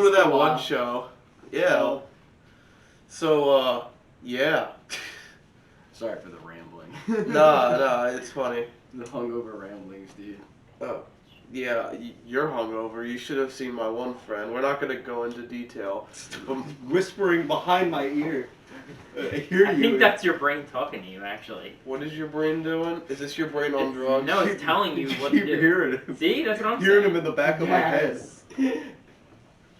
Welcome to that one show. Yeah. So, yeah. Sorry for the rambling. Nah, it's funny. The hungover ramblings, dude. Oh, yeah, you're hungover. You should have seen my one friend. We're not going to go into detail. But whispering behind my ear. I think that's your brain talking to you, actually. What is your brain doing? Is this your brain on drugs? No, it's telling you what to keep do. Hearing him. See, that's what I'm hearing saying. him in the back of my head.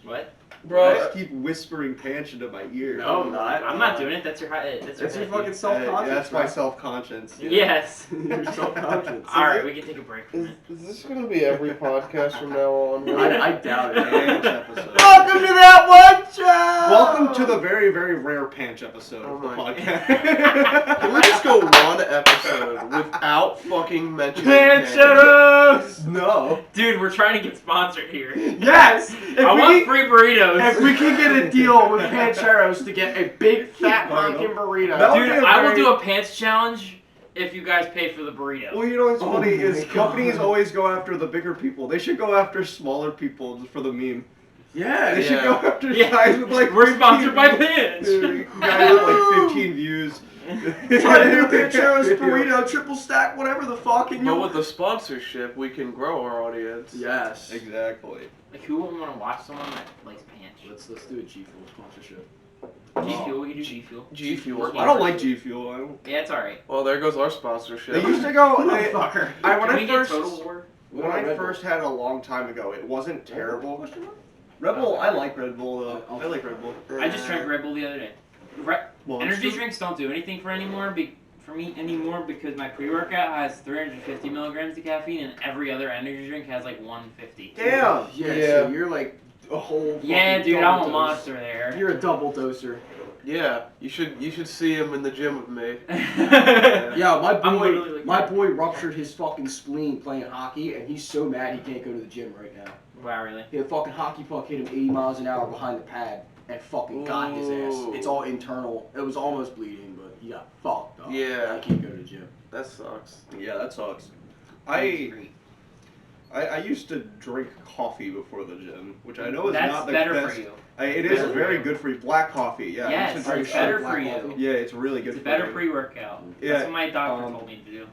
What? Bro, I just keep whispering Panch into my ear. No, I'm not. I'm not doing it. That's your That's your fucking self-conscious. Yeah, that's my self-conscience. Yeah. Yes. Your self-conscious. Alright, we can take a break from it. Is this going to be every podcast from now on? I doubt it. Panch episode. Welcome to that one show! Welcome to the very, very rare Panch episode of the podcast. Can we just go one episode without fucking mentioning Panchos! No. Dude, we're trying to get sponsored here. Yes! I want free burritos. If we can get a deal with Pancheros to get a big fat honking burrito. Dude, I will do a pants challenge if you guys pay for the burrito. Well, you know what's funny is companies always go after the bigger people. They should go after smaller people for the meme. Yeah, They should go after Yeah. guys with like We're 15 sponsored by views. Pants. Guys with like 15 views. Try to do Pancheros burrito, triple stack, whatever the fuck, and But with the sponsorship, we can grow our audience. Yes. Exactly. Like, who wouldn't want to watch someone that likes pants? Let's do a G Fuel sponsorship. G Fuel, we can do G Fuel. G Fuel. I don't like G Fuel. I don't. Yeah, it's alright. Well, there goes our sponsorship. They used to go. Motherfucker. Can we get Total War? When I first had it a long time ago, it wasn't terrible. Red Bull, I like Red Bull though. I like Red Bull. I just drank Red Bull the other day. Energy drinks don't do anything for me anymore because my pre-workout has 350 milligrams of caffeine and every other energy drink has like 150. Damn. Yeah. So you're like a whole. Yeah, fucking dude, double I'm a dose. monster there. You're a double doser. Yeah, you should see him in the gym with me. Yeah, I'm literally like my that. boy ruptured his fucking spleen playing hockey, and he's so mad he can't go to the gym right now. Wow, really? A fucking hockey puck hit him 80 miles an hour behind the pad and fucking got his ass. Ooh. It's all internal. It was almost bleeding, but he got fucked up. Yeah. I can't go to the gym. That sucks. Yeah, that sucks. I used to drink coffee before the gym, which I know is That's not the better best. for you. It is Better for very you. good for you. Black coffee, yeah. Yes, you should drink it's better black for you. coffee. Yeah, it's really good It's a for better you. pre-workout. Yeah, That's what my doctor told me to do.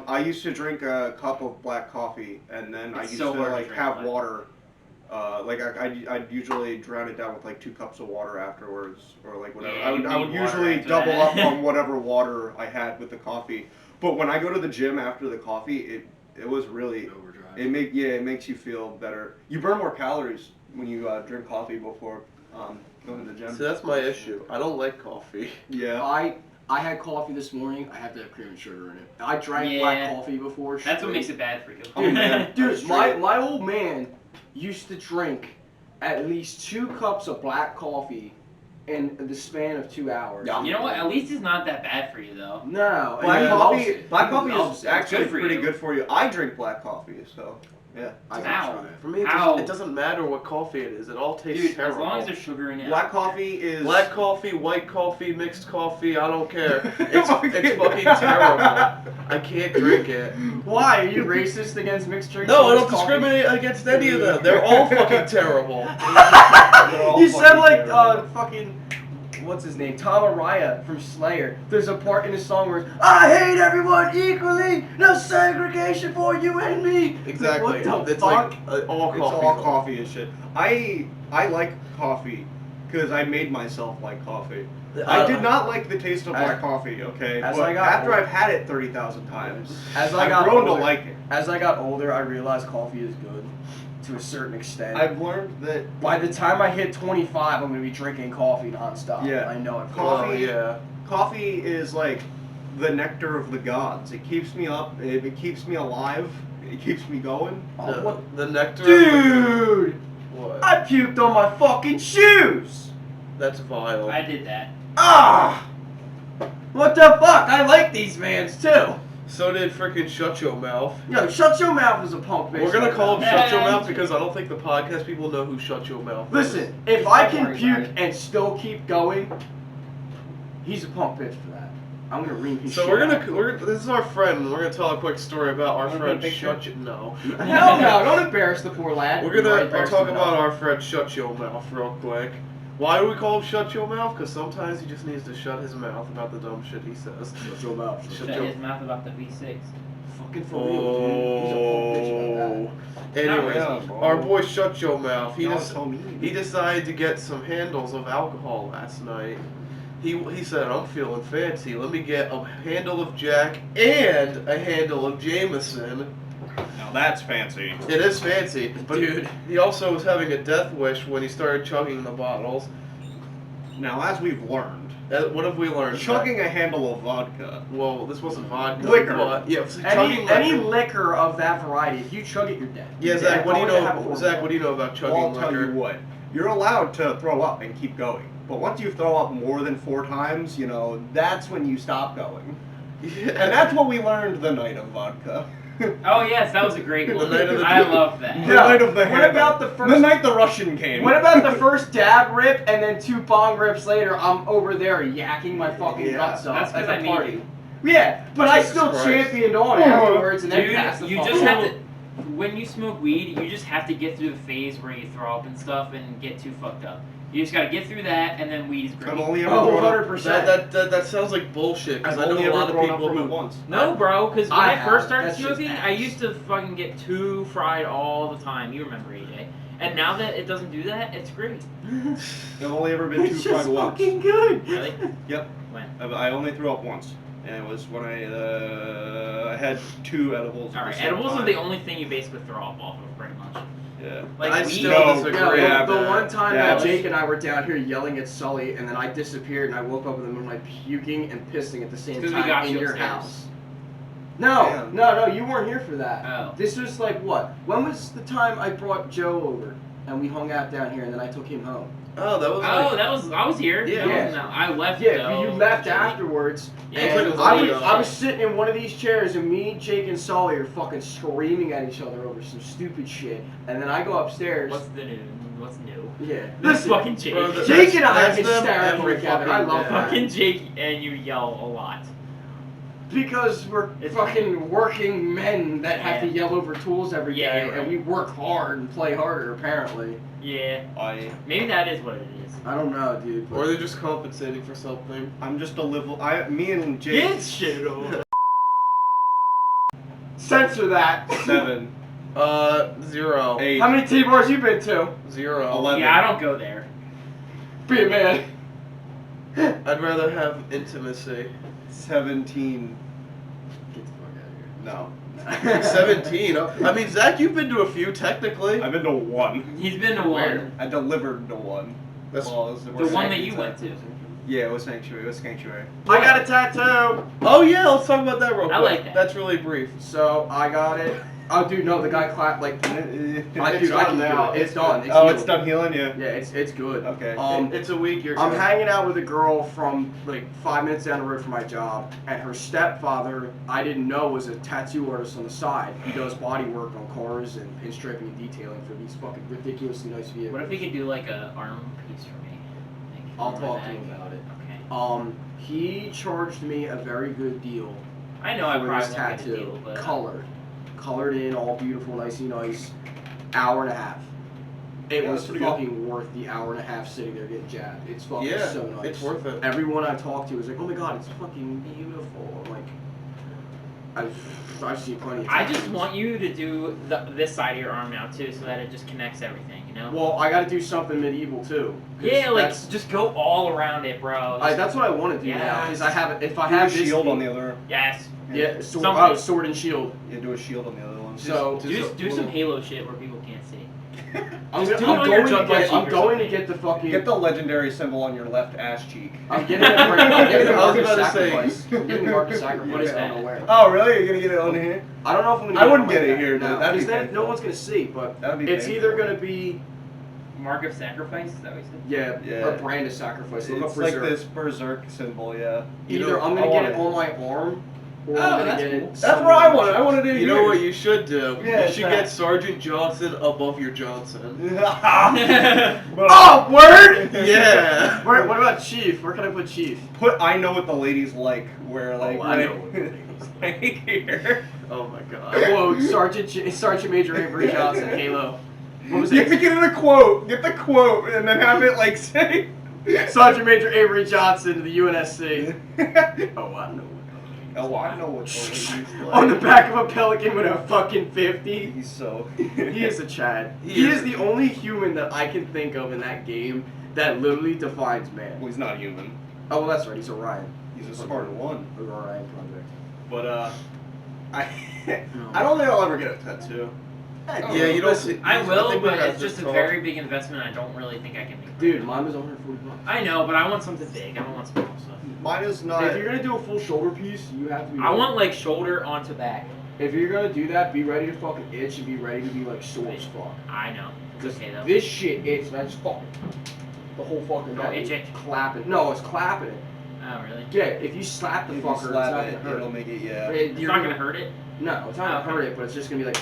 I used to drink a cup of black coffee, and then I It's used so to hard to like drink have black. water. I'd usually drown it down with like 2 cups of water afterwards, or like whatever. Yeah, I would you need water usually after double that. up on whatever water I had with the coffee. But when I go to the gym after the coffee, it was really Overdrive. it makes you feel better. You burn more calories when you drink coffee before going to the gym. So that's my issue. I don't like coffee. Yeah. I had coffee this morning. I have to have cream and sugar in it. I drank Yeah. black coffee before. That's what straight. makes it bad for you. Oh man, dude, That's my true. old man used to drink at least 2 cups of black coffee in the span of 2 hours. You know what? At least it's not that bad for you, though. No, Black he coffee, loves it. black He coffee loves is it. actually good for pretty you. good for you. I drink black coffee, so yeah. I gotta Ow. try it. For me, Ow. it doesn't matter what coffee it is. It all tastes Dude, terrible. as long as there's sugar in it. Black coffee is Black coffee, white coffee, mixed coffee, I don't care. It's Okay. fucking terrible. I can't drink it. Why? Are you racist against mixed drinks? No, I and don't coffee? discriminate against any of them. They're all fucking terrible. They're all You said fucking like terrible. fucking what's his name? Tom Araya from Slayer. There's a part in his song where it's, I hate everyone equally, no segregation for you and me. Exactly. What the It's fuck? like all It's coffee. all coffee and shit. I like coffee because I made myself like coffee. I did not like the taste of black coffee, okay? As But I got after older- I've had it 30,000 times, As I I've got grown older- to like it. As I got older, I realized coffee is good to a certain extent. I've learned that By the time I hit 25, I'm gonna be drinking coffee nonstop. Yeah. I know it. Coffee- Oh, yeah. coffee is like the nectar of the gods. It keeps me up. It keeps me alive. It keeps me going. Oh, what? The nectar. Dude! What? I puked on my fucking shoes! That's vile. I did that. Ah! What the fuck? I like these vans too. So did frickin' Shut Your Mouth. Yo, Shut Your Mouth is a punk bitch. We're gonna call him Yeah. Shut Your Mouth because I don't think the podcast people know who Shut Your Mouth is. Listen, if I Don't can worry puke about it. and still keep going, he's a punk bitch for that. I'm gonna ream his So shit we're out. gonna this is our friend. And we're gonna tell a quick story about our Wanna friend take a picture? Shut Your No. Hell no! Don't embarrass the poor lad. We're You already gonna embarrassed talk him about enough. our friend Shut Your Mouth real quick. Why do we call him Shut Your Mouth? Because sometimes he just needs to shut his mouth about the dumb shit he says. Shut your mouth. Shut Shut your- his mouth about the V6. Fucking for real, dude. He's a punk bitch about that. Anyways, Yeah, bro. our boy Shut Your Mouth. Y'all so mean. He decided to get some handles of alcohol last night. He said, I'm feeling fancy. Let me get a handle of Jack and a handle of Jameson. Now that's fancy. It is fancy, but Dude. he also was having a death wish when he started chugging the bottles. Now, as we've learned, What have we learned? chugging a handle of vodka. Well, this wasn't vodka. Liquor. But, yeah, chugging Any liquor. liquor of that variety, if you chug it, you're dead. Yeah, You're Zach, dead. what do you Going to have a know? horrible Zach, what do you know about chugging Well, I'll tell liquor? you what. You're allowed to throw up and keep going. But once you throw up more than 4 times, you know, that's when you stop going. Yeah. And that's what we learned the night of vodka. Oh yes, that was a great one. night of the- I love that. The night of the What handle. about the first- The night the Russian came. What about the first dab rip and then 2 bong rips later? I'm over there yakking my fucking Yeah, guts off that's 'cause at I the made party. you. Yeah, but I Jesus still Christ. championed on afterwards and then passed the Dude, you fuck just out. have to. When you smoke weed, you just have to get through the phase where you throw up and stuff and get too fucked up. You just gotta get through that, and then weed is great. I've only ever Oh, thrown up. 100%. That sounds like bullshit. Because I've I know only a ever lot of thrown up people from it who. once. No, bro, because when I I first have. started That's just smoking, I ass. used to fucking get too fried all the time. You remember, AJ. And now that it doesn't do that, it's great. I've only ever been too It's fried just once. fucking good. Really? Yep. When? I only threw up once. And it was when I had 2 edibles. at Alright, the same edibles time. are the only thing you basically throw up off of, pretty much. Yeah. Like, I weed- still No, disagree. Yeah, Yeah, the man. one time Yeah, that but- Jake and I were down here yelling at Sully, and then I disappeared, and I woke up in the middle, like puking and pissing at the same 'Cause we got time in you your upstairs. house. No, Damn. no, you weren't here for that. Oh. This was like what? When was the time I brought Joe over and we hung out down here, and then I took him home? Oh, that was Oh, like. that was I was here. Yeah. That wasn't that- I left. Yeah, though. you left afterwards, Yeah, and it was like a I week was ago. I was sitting in one of these chairs, and me, Jake, and Sully are fucking screaming at each other over some stupid shit, and then I go upstairs. What's the new? What's new? Yeah, This fucking Jake. Bro, Jake and I are that's them hysterical every together. I fucking love day. that. Fucking Jake and you yell a lot. Because we're It's- fucking working men that have to Yeah. yell over tools every day, Yeah, you're right. and we work hard and play harder. Apparently, Yeah. I Maybe that is what it is. I don't know, dude. Or they're just compensating for something. I'm just a level. Me and Jake. Get shit over. Censor that. 7, 0. 8, How many T-bars you been to? 0. 11. Yeah, I don't go there. Be a man. I'd rather have intimacy. 17. Get the fuck out No. of here. 17. I mean, Zach, you've been to a few technically. I've been to 1. He's been to Where? one. I delivered to 1. That's- Well, it was The was one that sanctuary. you went to. Yeah, it was sanctuary. It was sanctuary. I got a tattoo. Oh yeah, let's talk about that real quick. I like that. That's really brief. So I got it. Oh, dude, no, the guy clapped like. It's Dude, I can done do now. it. It's done. It's Oh, healed. it's done healing you. Yeah, it's good. Okay. It's a week. You're. I'm hanging out with a girl from like 5 minutes down the road from my job, and her stepfather, I didn't know, was a tattoo artist on the side. He does body work on cars and paint striping and detailing for these fucking ridiculously nice vehicles. What if we could do like a arm piece for me? Like, I'll for talk my to him back. about it. Okay. He charged me a very good deal I know I for probably this won't get a tattoo, deal, but colored in, all beautiful, nicey nice. Hour and a half. It Yeah, was that's pretty good. fucking worth the hour and a half sitting there getting jabbed. It's fucking Yeah, so nice. it's worth it. Everyone I talked to was like, "Oh my god, it's fucking beautiful." I'm like, I've seen plenty of I tattoos. just want you to do this side of your arm now too, so that it just connects everything. You know? Well, I got to do something medieval too. 'cause Yeah, like that's, just go all around it, bro. that's what I want to do now. Because I Yes. have, if I Do a have this shield on the other. Yes. yeah, sword, Something. sword and shield. Yeah, do a shield on the other one. So Do some Halo shit where people can't see. I'm, Just gonna- do it I'm on your going to jump get, cheek I'm or going to something. get the fucking. Get the legendary symbol on your left ass cheek. I'm getting the I'm getting the I was mark of about to say- sacrifice. I'm getting the mark of sacrifice. What is I don't that? know where. Oh, really? You're gonna get it on here? I don't know if I'm gonna. I Get wouldn't it get like it that. here, dude. No, That'd be because then painful. no one's gonna see. But That'd be it's painful. either gonna be Mark of sacrifice. Is that what you said? Yeah. a brand of sacrifice. Look up It's like Berserk. this berserk symbol, yeah. Either I'm I gonna want get it on my arm, Or Oh, I'm gonna that's get cool. That's someone what I on wanted. I wanted to do You know what you should do? Yeah, you should that. get Sergeant Johnson above your Johnson. Oh, word! Yeah. What about Chief? Where can I put Chief? Put I know what the ladies like. Where like I know what the ladies like here. Oh my god. Quote, Sergeant Major Avery Johnson, Halo. What was You have to it? get a quote. Get the quote and then have it like say. Sergeant Major Avery Johnson to the UNSC. Oh, I know. Oh, I know what the ladies like. On the back of a Pelican with a fucking 50. He's so. He is a Chad. He He is is the only human that I can think of in that game that literally defines man. Well, he's not human. Oh, well, that's right. He's Orion. He's a Spartan 1. Orion Project. But I I don't think I'll ever get a tattoo. Yeah, you don't see. I will, think we but had it's this just a talk. very big investment. I don't really think I can make. Dude, mine was $140. I know, but I want something big. I don't want small stuff. Mine is not. If you're gonna do a full shoulder piece, you have to be. I want like shoulder onto back. If you're gonna do that, be ready to fucking itch and be ready to be like sore as fuck. I know. It's okay though. This shit itch, man. Just fucking. The whole fucking No, itch it. clapping. No, it's clapping it. Oh really? Yeah, if you slap the If you fucker, it's slap not it, gonna hurt. it'll make it, yeah. It's not gonna hurt it. No, it's not gonna hurt it, but it's just gonna be like.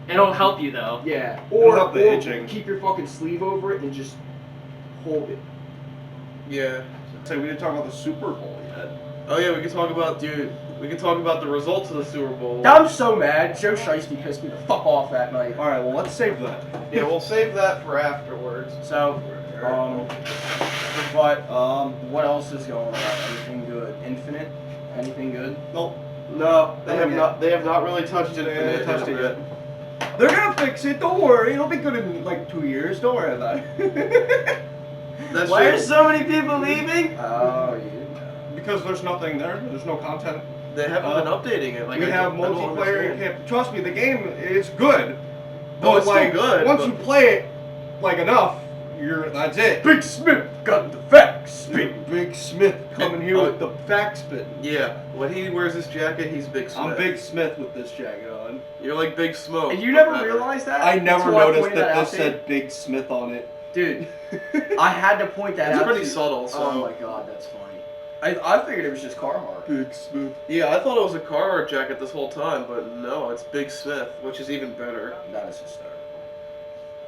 It'll help you though. Yeah. It'll help the or itching. keep your fucking sleeve over it and just hold it. Yeah. So we didn't talk about the Super Bowl yet. Oh yeah, we can talk about We can talk about the results of the Super Bowl. I'm so mad. Joe Shiesty pissed me the fuck off that night. Alright, well, let's save that. Yeah, we'll save that for afterwards. So, what else is going on? Anything good? Infinite? Anything good? Nope. No, they Oh, have yeah. not. They have not really touched it. They haven't touched it yet. They're gonna fix it, don't worry. It'll be good in like 2 years. Don't worry about it. That's Why are just- so many people leaving? Oh, you didn't know. Because there's nothing there. There's no content. They haven't been updating it. Like we I have don't- I don't multiplayer. You understand. can't trust me. The game is good. No, it's still like, good, Once but- you play it like enough, that's it. Big Smith got the facts. Big Smith coming here with the fact spitting. Yeah, when he wears this jacket, he's Big Smith. I'm Big Smith with this jacket on. You're like Big Smoke. And you but never better. realized that? I never Until I noticed pointed that out this to you? said Big Smith on it. Dude, I had to point that It's out. pretty to you. subtle, so- Oh my god, that's funny. I figured it was just Carhartt. Big Smith. Yeah, I thought it was a Carhartt jacket this whole time, but no, it's Big Smith, which is even better. That is hysterical.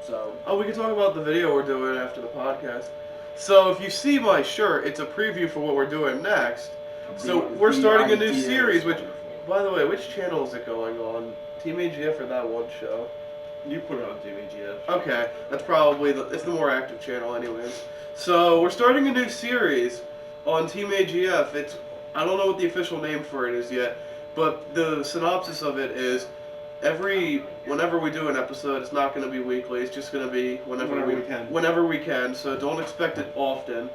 So, Oh, we can talk about the video we're doing after the podcast. So if you see my shirt, it's a preview for what we're doing next. So we're starting a new idea series, is which, wonderful. by the way, which channel is it going on? Team AGF or That One Show? You put it on TVGF. Okay, that's probably it's the more active channel anyways. So we're starting a new series on Team AGF. It's I don't know what the official name for it is yet, but the synopsis of it is whenever we do an episode, it's not going to be weekly. It's just going to be whenever we can. Whenever we can. So don't expect it often.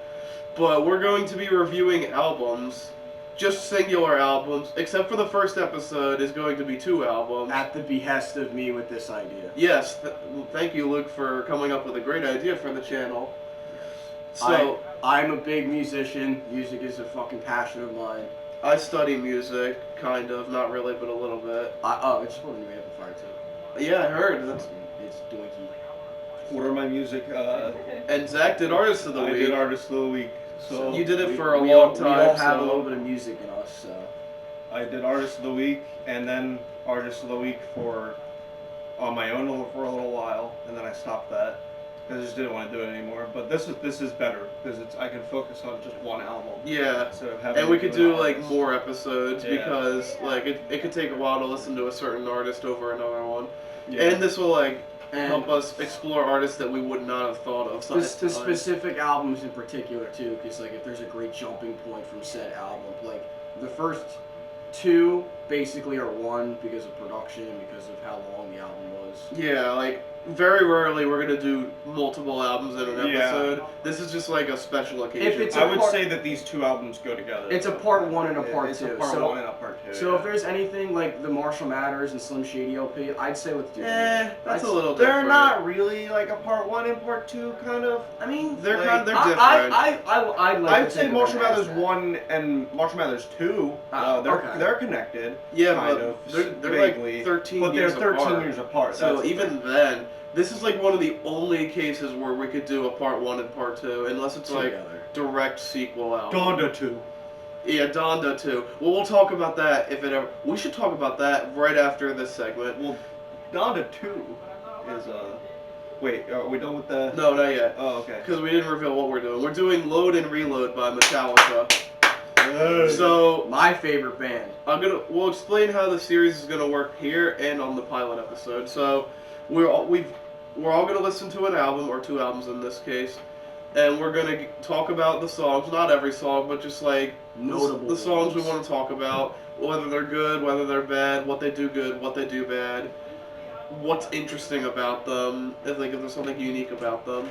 But we're going to be reviewing albums, just singular albums, except for the first episode is going to be 2 albums. At the behest of me with this idea. Yes, thank you, Luke, for coming up with a great idea for the channel. So, I'm a big musician. Music is a fucking passion of mine. I study music, kind of, not really, but a little bit. I just bought a new amplifier too. Yeah, I heard. That's, It's doinky. Order my music. and Zach did Artist of the I Week. did Artist of the Week. So You did it for a we long all, time. We all have so- a little bit of music in us, so. I did Artist of the Week, and then Artist of the Week on my own for a little while, and then I stopped that because I just didn't want to do it anymore. But this is better because I can focus on just one album. Yeah. Instead of having And we to could do an like artist. more episodes Yeah. because like it could take a while to listen to a certain artist over another one. Yeah. And this will like And help us explore artists that we would not have thought of. the specific albums in particular too, because like if there's a great jumping point from said album, like the first 2 basically are one because of production and because of how long the album was. Yeah, like very rarely we're gonna do multiple albums in an Yeah. episode. This is just like a special occasion. If it's I would part- say that these 2 albums go together. It's a part 1 and a part It's 2. a part so 1 and a part 2. so yeah. if there's anything like the Marshall Matters and Slim Shady LP, I'd say let's do that's a little They're different. not really like a part 1 and part 2 kind of. I mean, They're like, kind of, they're I, different. I'd like I'd to say think Marshall of it as Mathers that. 1 and Marshall Mathers 2. Oh, okay. They're connected. Yeah, kind but of, they're vaguely, like 13 but they're years 13 apart. years apart. So that's the even thing. then, this is like one of the only cases where we could do a part 1 and part 2, unless it's like Together. direct sequel album. Donda 2. Yeah, Donda too. Well, we'll talk about that if it ever. We should talk about that right after this segment. Well, Donda 2 is Wait, are we done with the? No, not yet. Oh, okay. Because we didn't reveal what we're doing. We're doing Load and Reload by Metallica. Hey. So My favorite band. we'll explain how the series is gonna work here and on the pilot episode. So we're all gonna listen to an album or two albums in this case, and we're gonna talk about the songs. Not every song, but just like Notable the songs we ones. want to talk about, whether they're good, whether they're bad, what they do good, what they do bad, what's interesting about them, if there's something unique about them.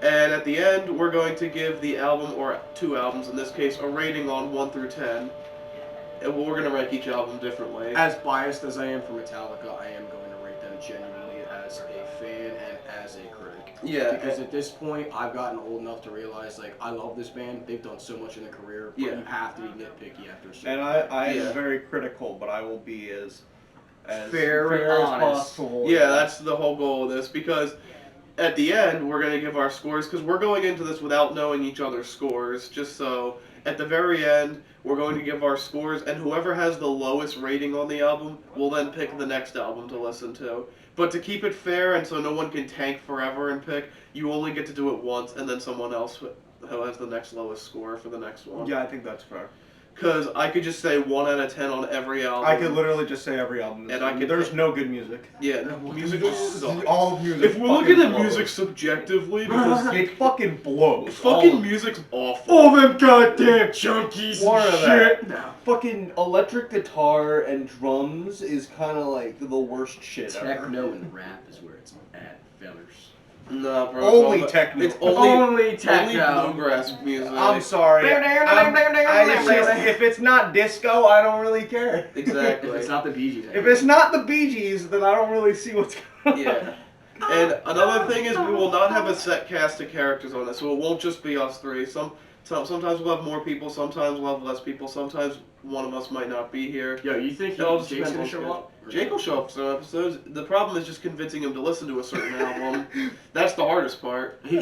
And at the end, we're going to give the album, or two albums in this case, a rating on 1 through 10. And we're going to rank each album differently. As biased as I am for Metallica, I am going to rate them genuinely as a fan and as a critic. Yeah. Because at this point, I've gotten old enough to realize, like, I love this band. They've done so much in their career, but Yeah. you have to be nitpicky after a certain And I Yeah. am very critical, but I will be as fair and as honest. possible. Yeah, that's the whole goal of this, because at the end, we're going to give our scores, because we're going into this without knowing each other's scores, just so at the very end, we're going to give our scores, and whoever has the lowest rating on the album will then pick the next album to listen to. But to keep it fair, and so no one can tank forever and pick, you only get to do it once, and then someone else who has the next lowest score for the next one. Yeah, I think that's fair. Because I could just say 1 out of 10 on every album. I could literally just say every album. And I could- There's no good music. Yeah, no, music is All music. If we look at fucking the blows. music subjectively, because it fucking blows. fucking music's awful. All them goddamn junkies More and of that. shit. No. Fucking electric guitar and drums is kind of like the worst shit ever. Techno and rap is where it's at, fellas. Nah, bro. Only it's all- techno. It's only Only techno. only bluegrass music. I'm sorry. It's just, if it's not disco, I don't really care. Exactly. If it's not the Bee Gees. If it's not the Bee Gees, then I don't really see what's going on. Yeah. And another thing is we will not have a set cast of characters on this, so it won't just be us three. Sometimes we'll have more people, sometimes we'll have less people, sometimes one of us might not be here. Yo, you think It'll just Jake's depend gonna on show up? Jake will show up for some episodes. The problem is just convincing him to listen to a certain album. That's the hardest part. He'll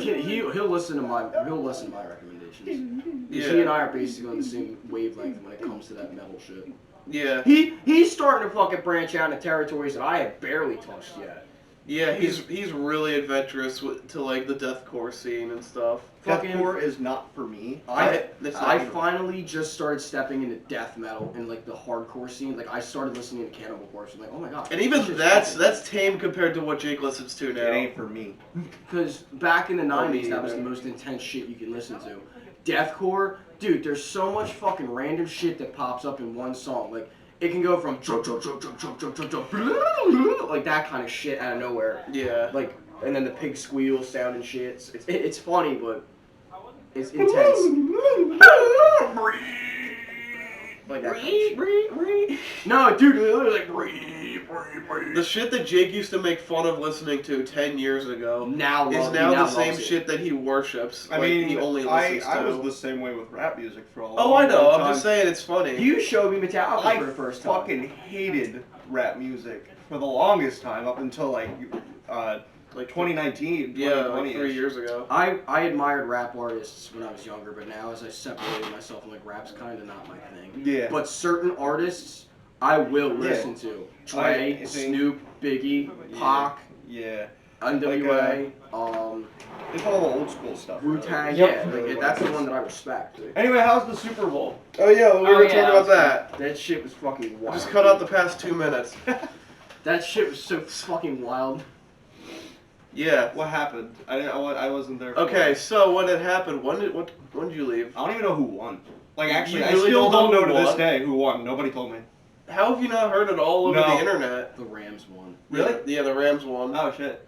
listen to my recommendations. Yeah. He and I are basically on the same wavelength when it comes to that metal shit. Yeah. He's starting to fucking branch out into territories that I have barely touched yet. Yeah, he's really adventurous to like the deathcore scene and stuff. Deathcore is not for me. That's I not- finally just started stepping into death metal and like the hardcore scene. Like I started listening to Cannibal Corpse and like, oh my god. And even this shit's that's fucking- tame compared to what Jake listens to It now. ain't for me. Because back in the Oh, me 90s, that was the either. most intense shit you can listen to. Deathcore, dude, there's so much fucking random shit that pops up in one song. Like, it can go from like that kind of shit out of nowhere. Yeah. Like, and then the pig squeal sound and shit. It's funny, but it's intense. Like that kind of shit. No, dude, it literally like The shit that Jake used to make fun of listening to 10 years ago now is love- now he the same loves it. shit that he worships. I like, mean, he only I listens to. was the same way with rap music for a long Oh, I know. time. I'm just saying it's funny. You showed me Metallica I for the first time. fucking hated rap music for the longest time, up until like like 2019, Yeah, like 2020. 3 years ago. I admired rap artists when I was younger, but now as I separated myself, I'm like, rap's kind of not my thing. Yeah. But certain artists, I will listen to. Dre, I think- Snoop, Biggie, Yeah. Pac, Yeah. NWA, It's all the old school stuff. really. Wu-Tang. Yep. Yeah, like, that's the one that I respect. Anyway, how's the Super Bowl? Oh yeah, we were Oh, gonna yeah, talk about that. That shit was fucking wild. Just cut out the past 2 minutes. That shit was so fucking wild. Yeah. What happened? I wasn't there. For Okay, it. so when it happened, when did you leave? I don't even know who won. Like, actually, You I really still don't don't know know who to this won? day who won. Nobody told me. How have you not heard it all over No. the internet? The Rams won. Really? Yeah, the Rams won. Oh shit.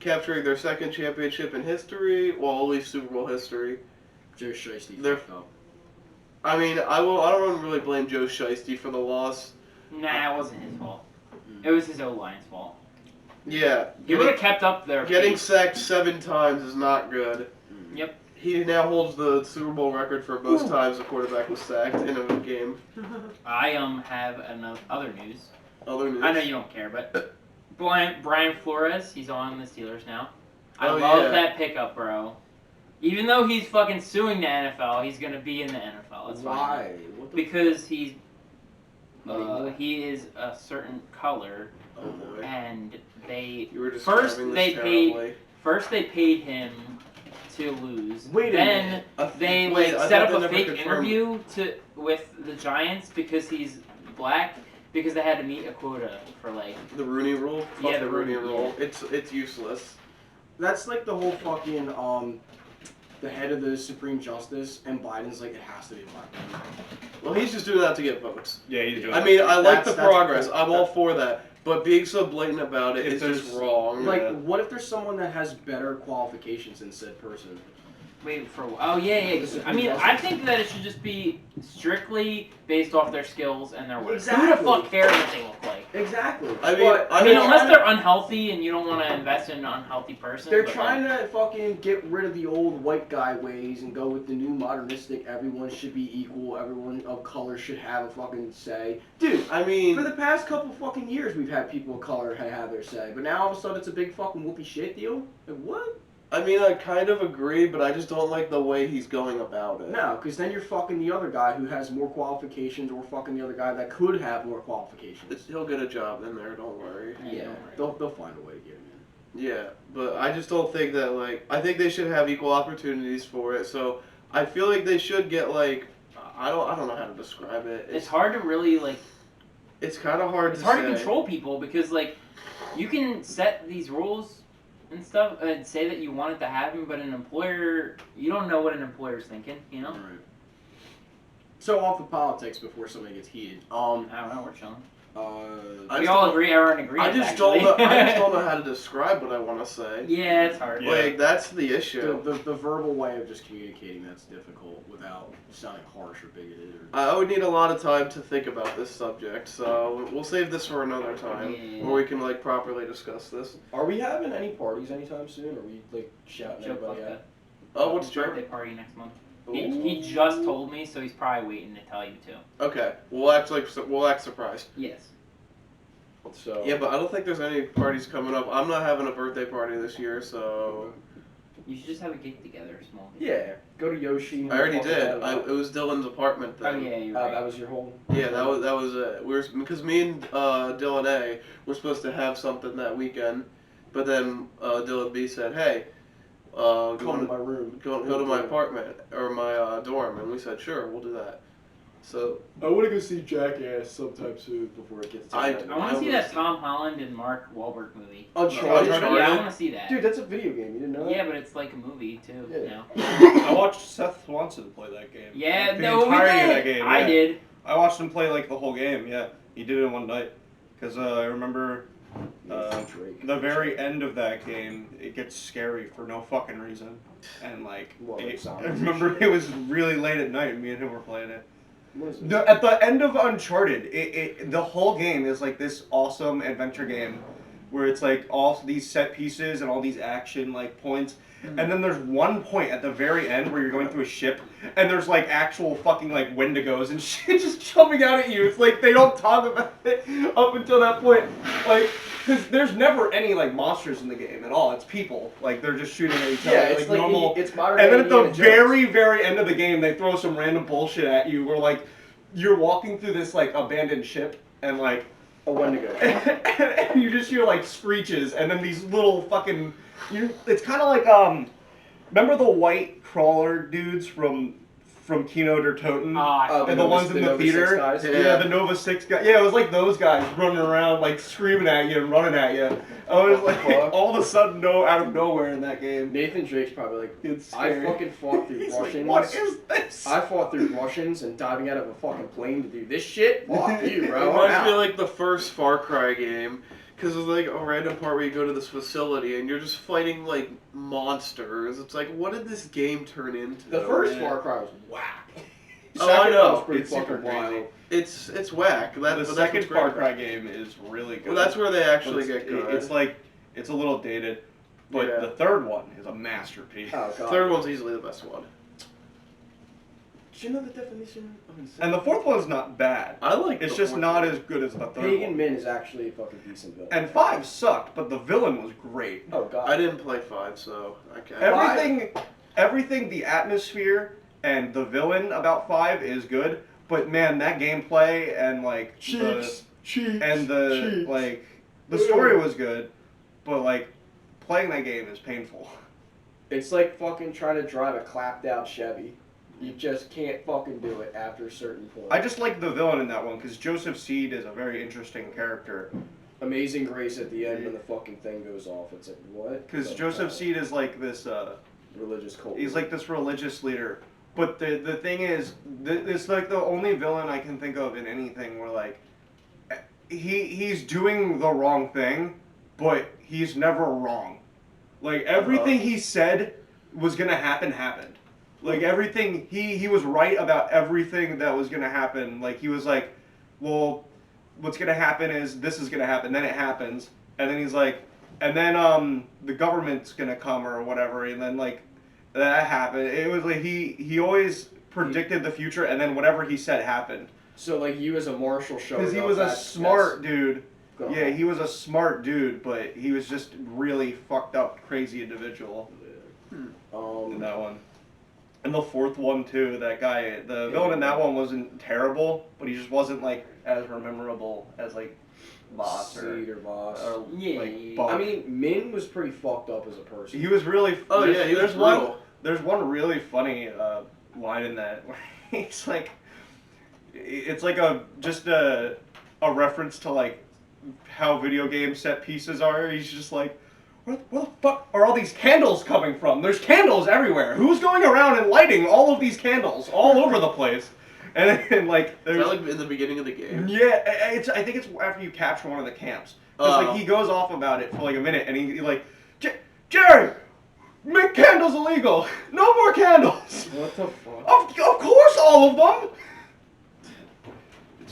Capturing their second championship in history, well, at least Super Bowl history. Joe Shiesty They're- fucked up. I mean, I don't really blame Joe Shiesty for the loss. Nah, it wasn't his fault. It was his O-line's fault. Yeah, He would have kept up their getting pace. sacked 7 times is not good. Yep. He now holds the Super Bowl record for most times a quarterback was sacked in a game. I have other news. Other news. I know you don't care, but Brian Flores, he's on the Steelers now. I Oh, love yeah. that pickup, bro. Even though he's fucking suing the NFL, he's gonna be in the NFL. It's Why? fine. What the because he is a certain color, Oh boy. and they You were first describing they this paid terribly. first they paid him to lose. Wait a then minute. they Wait, I set thought up they a never fake confirmed- interview with the Giants because he's black because they had to meet a quota for like. The Rooney Rule? Yeah, Fuck the Rooney Rule. It's useless. That's like the whole fucking the head of the Supreme Justice, and Biden's like, it has to be black. Well, he's just doing that to get votes. Yeah, he's doing I mean, I like the That's progress. cool. I'm all for that. But being so blatant about it If is just there's- wrong. Like, Yeah. what if there's someone that has better qualifications than said person? Wait for yeah. I mean, I think that it should just be strictly based off their skills and their work. Who the Exactly. fuck cares what they look like? Exactly. I mean, But I mean, unless they're unhealthy and you don't want to invest in an unhealthy person. they're but, trying like, to fucking get rid of the old white guy ways and go with the new modernistic. Everyone should be equal. Everyone of color should have a fucking say. Dude, I mean, for the past couple fucking years, we've had people of color have their say, but now all of a sudden it's a big fucking whoopee shit deal. Like what? I kind of agree, but I just don't like the way he's going about it. No, because then you're fucking the other guy who has more qualifications, or fucking the other guy that could have more qualifications. He'll get a job in there, don't worry. Yeah, they'll find a way to get him in. Yeah, but I just don't think that, like, I think they should have equal opportunities for it, so I feel like they should get, like, I don't know how to describe it. it's hard to really like. It's kind of hard It's to hard say. to control people because like, you can set these rules and stuff and say that you want it to happen, but an employer, you don't know what an employer's thinking. You know. Right. So off of politics before somebody gets heated. I don't know. We're chilling. I We just all don't- agree. Are in agreement. I just actually. don't know. I just don't know how to describe what I want to say. Yeah, it's hard. Yeah. Like that's the issue. The verbal way of just communicating that's difficult without sounding harsh or bigoted. Or... I would need a lot of time to think about this subject, so we'll save this for another time, Yeah. where we can like properly discuss this. Are we having any parties anytime soon? Are we like shouting Joe everybody Bucka. out? Oh, what's His Joe? birthday party next month? Ooh. He just told me, so he's probably waiting to tell you too. Okay, we'll act surprised. Yes. So Yeah, but I don't think there's any parties coming up. I'm not having a birthday party this year, so You should just have a get together, small. yeah, go to Yoshi. and I already fuck did. that up. It was Dylan's apartment Oh then. yeah, you're right. That was your whole. Yeah, that was it. Because me and Dylan A were supposed to have something that weekend, but then Dylan B said, "Hey, Come to my room. go to my apartment or my dorm," and we said, "Sure, we'll do that." So I want to go see Jackass sometime soon before it gets. I I want to see that Tom Holland and Mark Wahlberg movie. Uncharted. Uncharted? Yeah, I want to see that. Dude, that's a video game. You didn't know that? Yeah, but it's like a movie too. Yeah. Now. I watched Seth Swanson play that game. Yeah, Like, the no, we entirety did. of that game. I yeah. did. I watched him play like the whole game. Yeah, he did it in one night. Because I remember Drake. the very end of that game, it gets scary for no fucking reason. And like, Well, I zombies. remember it was really late at night and me and him were playing it. What is this? At the end of Uncharted, the whole game is like this awesome adventure game where it's like all these set pieces and all these action like points. And then there's one point at the very end where you're going through a ship and there's like actual fucking like wendigos and shit just jumping out at you. It's like they don't talk about it up until that point. Like, because there's never any like monsters in the game at all. It's people. Like they're just shooting at each other. Yeah, it's like normal. it's modern. And then at the Indiana Jones. very, very end of the game, they throw some random bullshit at you where, like, you're walking through this, like, abandoned ship, and, like, a Wendigo. and you just hear, like, screeches, and then these little fucking, it's kind of like, remember the white crawler dudes from Kino der Toten? And the ones in the Nova theater? 6 guys? Yeah, the Nova 6 guys. Yeah, it was like those guys running around, like, screaming at you and running at you. I was like, Fuck. all of a sudden, out of nowhere in that game. Nathan Drake's probably like, It's I scary. fucking fought through He's like, Russians. what is this? I fought through Russians and diving out of a fucking plane to do this shit. Fuck you, it bro. I'm reminds me out. of like the first Far Cry game, because it's like a random part where you go to this facility and you're just fighting like monsters. It's like, what did this game turn into? The first Yeah. Far Cry was whack. Oh, I Second know. one was pretty It's super fucking wild. crazy. It's whack. The That's second what's great Far about Cry it. game is really good. Well, that's where they actually But get good. It's like, it's a little dated, but Yeah. the third one is a masterpiece. Oh god. Third one's easily the best one. Do you know the definition of insane? And the fourth one's not bad. I like. It's the just fourth not one. as good as the third Pagan one. Min is actually a fucking decent villain. And 5 sucked, but the villain was great. Oh god. I didn't play 5, so I can't. Everything everything, the atmosphere and the villain about 5 is good, but man, that gameplay and like Cheeks. the story was good, but like playing that game is painful. It's like fucking trying to drive a clapped out Chevy. You just can't fucking do it after a certain point. I just like the villain in that one because Joseph Seed is a very interesting character. Amazing Grace at the end when the fucking thing goes off. It's like, what? Because Joseph Seed is like this, religious cult. he's like this religious leader. But the thing is, it's like the only villain I can think of in anything where like, he's doing the wrong thing, but he's never wrong. Like everything he said was gonna happen happened. Like everything, he was right about everything that was gonna happen. Like he was like, well, what's gonna happen is this is gonna happen. Then it happens, and then he's like, and then the government's gonna come or whatever, and then like that happened. It was like he always predicted the future, and then whatever he said happened. So like you as a marshal showed Because he was a smart dude. Yeah, he was a smart dude, but he was just really fucked up, crazy individual. In that one. And the fourth one too, that guy, the villain in that one wasn't terrible, but he just wasn't like as memorable as like Boss or Boss. or Yeah. like Buck. I mean, Min was pretty fucked up as a person. He was really. Oh yeah, he was brutal. There's one really funny line in that where he's like, it's like just a reference to like how video game set pieces are. He's just like, where the fuck are all these candles coming from? There's candles everywhere. Who's going around and lighting all of these candles all over the place? And then like there's Is that like in the beginning of the game? yeah, I think it's after you capture one of the camps. Because like he goes off about it for like a minute, and he like, Jerry, make candles illegal. No more candles. What the fuck? Of course, all of them.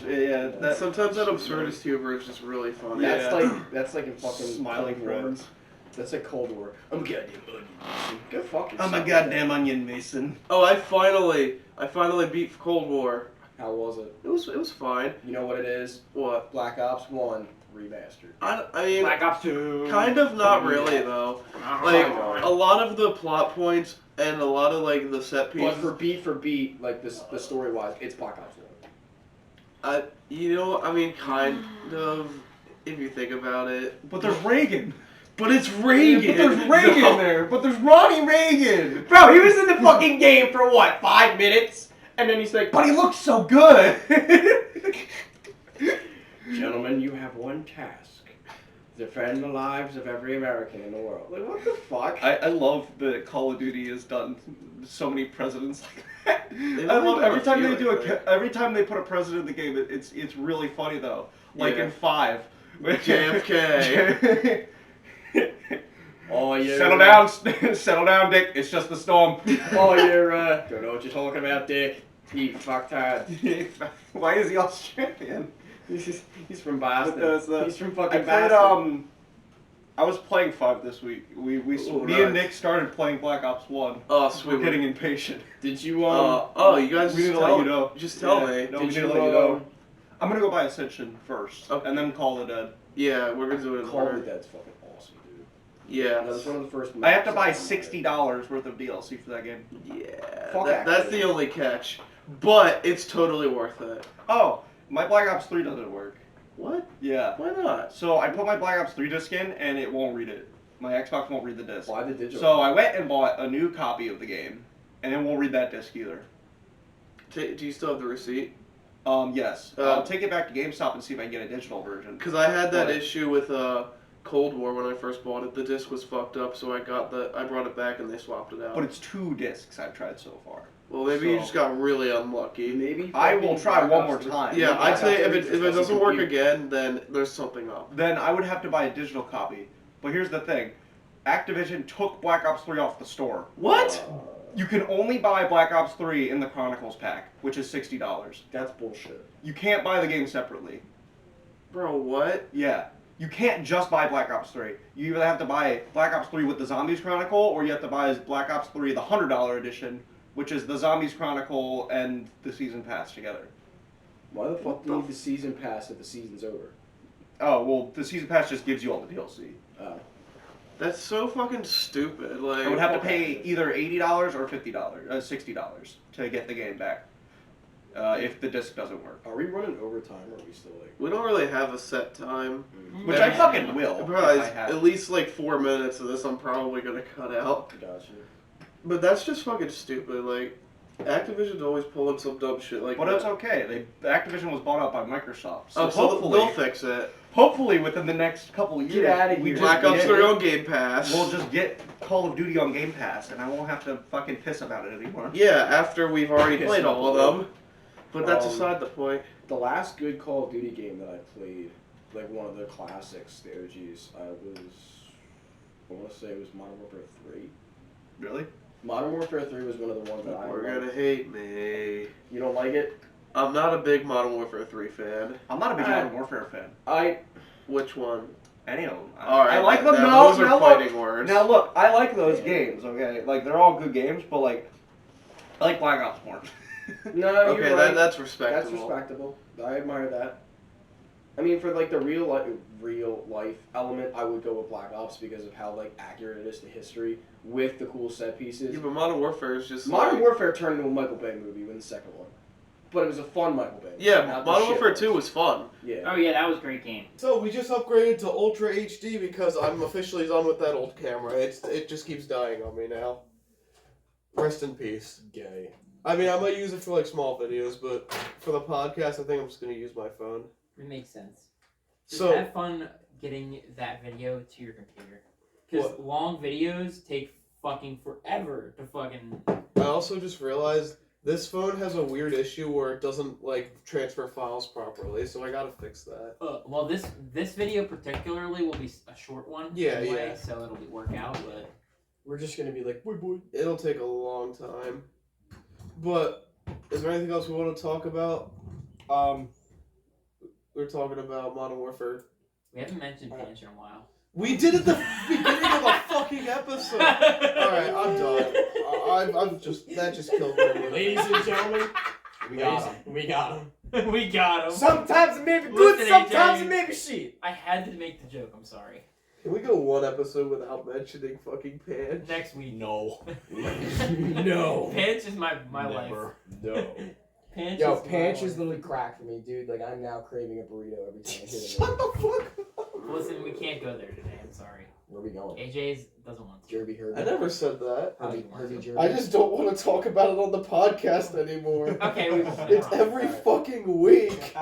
Yeah, Sometimes that absurdist humor is just really funny. That's like in fucking Smiling Cold War. friends. That's like Cold War. I'm a goddamn onion. Go fuck yourself. I'm a goddamn onion mason. Oh, I finally beat Cold War. How was it? It was fine. You know what it is? What? Black Ops 1 remastered. I mean, Black Ops 2. kind of not really though. Like a lot of the plot points and a lot of like the set pieces. But for beat, like the story wise, it's Black Ops 1. I mean, kind of, if you think about it. But there's Reagan. But it's Reagan. But there's Reagan there. But there's Ronnie Reagan. Bro, he was in the fucking game for what, 5 minutes? And then he's like, But he looks so good. gentlemen, you have one task. Defend the lives of every American in the world. Like, what the fuck? I love that Call of Duty has done so many presidents like that. They've I only love done every a time few, they do I think. every time they put a president in the game. It's really funny though. Like Yeah. in 5. JFK. Oh, yeah. Settle down, Dick. It's just the storm. Oh, you're, don't know what you're talking about, Dick. He fucktard. Why is he Australian? He's from Boston. He's from I fucking played, Boston. I was playing 5 this week. Me nice. and Nick started playing Black Ops 1. Oh, sweet. We're getting impatient. Did you, you guys We need to tell let you know. Just tell Yeah, me. No, Did we need you, to let you know. I'm gonna go buy Ascension first, Okay. and then Call of the Dead. Yeah, we're gonna do it in Call of order. the Dead's fucking awesome, dude. Yeah. That was one of the first I have to buy maps I ever $60 worth of DLC for that game. Yeah. Fuck That's the only catch. But it's totally worth it. Oh, my Black Ops 3 doesn't work. What? Yeah. Why not? So I put my Black Ops 3 disc in, and it won't read it. My Xbox won't read the disc. Why the digital? So I went and bought a new copy of the game, and it won't read that disc either. Do you still have the receipt? Yes. I'll take it back to GameStop and see if I can get a digital version. Because I had that What? issue with Cold War when I first bought it. The disc was fucked up, so I brought it back and they swapped it out. But it's 2 discs I've tried so far. Well, maybe you So- just got really unlucky. Maybe I will fucking try Black one Ops more 3. time. Yeah, Maybe I'd Black say Ops if 3 it just doesn't work compute. again, then there's something up. Then I would have to buy a digital copy. But here's the thing. Activision took Black Ops 3 off the store. What? You can only buy Black Ops 3 in the Chronicles pack, which is $60. That's bullshit. You can't buy the game separately. Bro, what? Yeah. You can't just buy Black Ops 3. You either have to buy Black Ops 3 with the Zombies Chronicle, or you have to buy Black Ops 3, the $100 edition, which is the Zombies Chronicle and the Season Pass together. Why the fuck do you need the season pass if the season's over? Oh, well, the Season Pass just gives you all the DLC. Oh. That's so fucking stupid. Like I would have to pay either $80 or $50, $60 to get the game back. If the disc doesn't work. Are we running overtime or are we still like... We don't really have a set time. Which I fucking will. Probably if I have. at least like 4 minutes of this I'm probably gonna cut out. Gotcha. But that's just fucking stupid. Like, Activision's always pulling some dumb shit like But that. it's okay. Activision was bought out by Microsoft. So So hopefully, they'll fix it. hopefully within the next couple of years, Get outta we here. just Black Ops get- 3 on Game Pass. We'll just get Call of Duty on Game Pass, and I won't have to fucking piss about it anymore. Yeah, after we've already Piss played off all a of them. But that's Um, aside the point. The last good Call of Duty game that I played, like one of the classics, the OGs, I want to say it was Modern Warfare 3. Really? Modern Warfare 3 was one of the ones that I We're liked. gonna hate me. You don't like it? I'm not a big Modern Warfare 3 fan. I'm not a big Modern Warfare fan. Which one? Any of them. Alright, I like them. those are Now fighting look, words. now look, I like those Yeah. games. Okay, like they're all good games, but like, I like Black Ops more. No, Okay, you're right. that's That's respectable. respectable. I admire that. I mean, for like the real life element, I would go with Black Ops because of how like accurate it is to history with the cool set pieces. Yeah, but Modern Warfare is just Modern like, Warfare turned into a Michael Bay movie with the second one, but it was a fun Michael Bay. Yeah, not the Modern shit Warfare ones. 2 was fun. Yeah. Oh yeah, that was a great game. So we just upgraded to Ultra HD because I'm officially done with that old camera. It just keeps dying on me now. Rest in peace. Gay. I mean, I might use it for like small videos, but for the podcast, I think I'm just gonna use my phone. It makes sense. Just So have fun getting that video to your computer. Because What? long videos take fucking forever to fucking... I also just realized this phone has a weird issue where it doesn't like transfer files properly, so I gotta fix that. well, this video particularly will be a short one. Yeah, anyway, yeah. So it'll work out, but... We're just gonna be like, boy. It'll take a long time. But is there anything else we want to talk about? We're talking about Modern Warfare. We haven't mentioned Pinch in a while. We did it the beginning of a fucking episode. Alright, I'm done. I'm just, that just killed me. Ladies and gentlemen, we got him. We got him. Sometimes it may be Listen, good, sometimes AJ. it may be shit. I had to make the joke, I'm sorry. Can we go one episode without mentioning fucking Pan? Next week. No. No. Pinch is my life. No. Pinch Yo, is my Panch is life. literally crack for me, dude. Like, I'm now craving a burrito every time I hear the Shut name. the fuck up. Listen, we can't go there today, I'm sorry. Where are we going? AJ's doesn't want to. Jerby Herbie. I never said that. Herbie Jerby. I just don't want to talk about it on the podcast anymore. Okay, we It's every fucking week.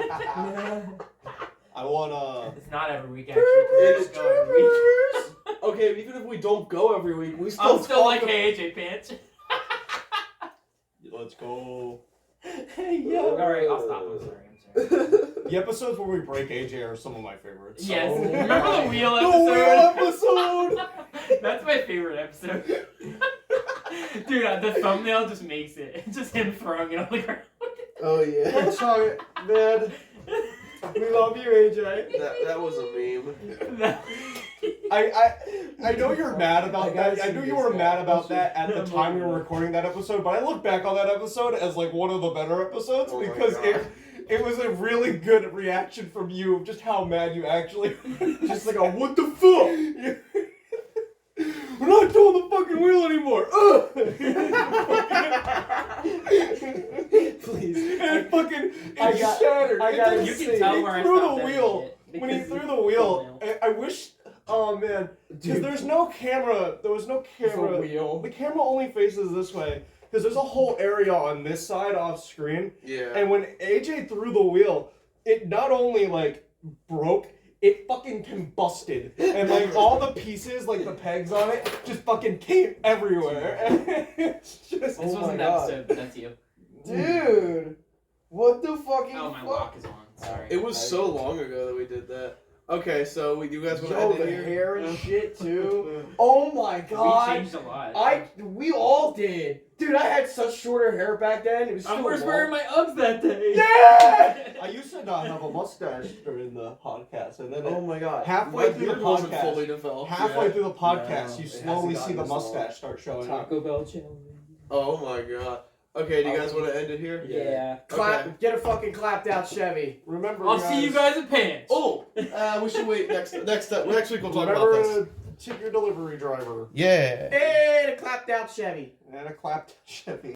I wanna. It's not every week, actually. It's It's go every week. Okay, even if we don't go every week, we still I'm still talk like, about- hey, AJ, Pinch. Let's go. Hey, yo. Alright, I'll stop. I'm sorry. The episodes where we break AJ are some of my favorites. Yes. Oh Remember my- the wheel The episode? wheel episode! That's my favorite episode. Dude, the thumbnail just makes it. It's just him throwing it on the ground. Oh, yeah. Sorry, man. We love you, AJ. That was a meme. I know you're mad about I gotta that. I knew see you this were guy. mad about that at the Yeah, time we were man. recording that episode, but I look back on that episode as like one of the better episodes Oh my because God. it was a really good reaction from you of just how mad you actually just like a what the fuck? We're not doing the fucking wheel anymore. Please. And it fucking I got- shattered. I It gotta didn't You see. can tell he where I threw stopped the editing wheel. it, When he because threw the wheel, thumbnail. I wish. Oh man, because Dude. there's no camera. There was no camera. The wheel. The camera only faces this way because there's a whole area on this side off screen. Yeah. And when AJ threw the wheel, it not only like broke, it fucking combusted, and like all the pieces, like the pegs on it, just fucking came everywhere. And it's just This Oh wasn't my the God. episode, but that's you. Dude. What the fucking Oh, my fuck? lock is on. Sorry. It was so long ago that we did that. Okay, so you guys want to Yo, end the it here? hair and shit, too. Oh my We god. changed a lot. We all did. Dude, I had such shorter hair back then. It was I still was long. wearing my Uggs that day. Yeah! I used to not have a mustache during the podcast, and then Oh my god. halfway My through the beard wasn't podcast, fully developed halfway yet. through the podcast, No, you it slowly hasn't see the gotten this long. mustache start showing up. Taco Bell challenge. Oh my god. Okay, do you guys want to end it here? Yeah. Clap, Okay. get a fucking clapped out Chevy. Remember, I'll see you guys at Pinch. Oh, we should wait next week we'll talk about Remember this. tip your delivery driver. Yeah. And a clapped out Chevy. And a clapped Chevy.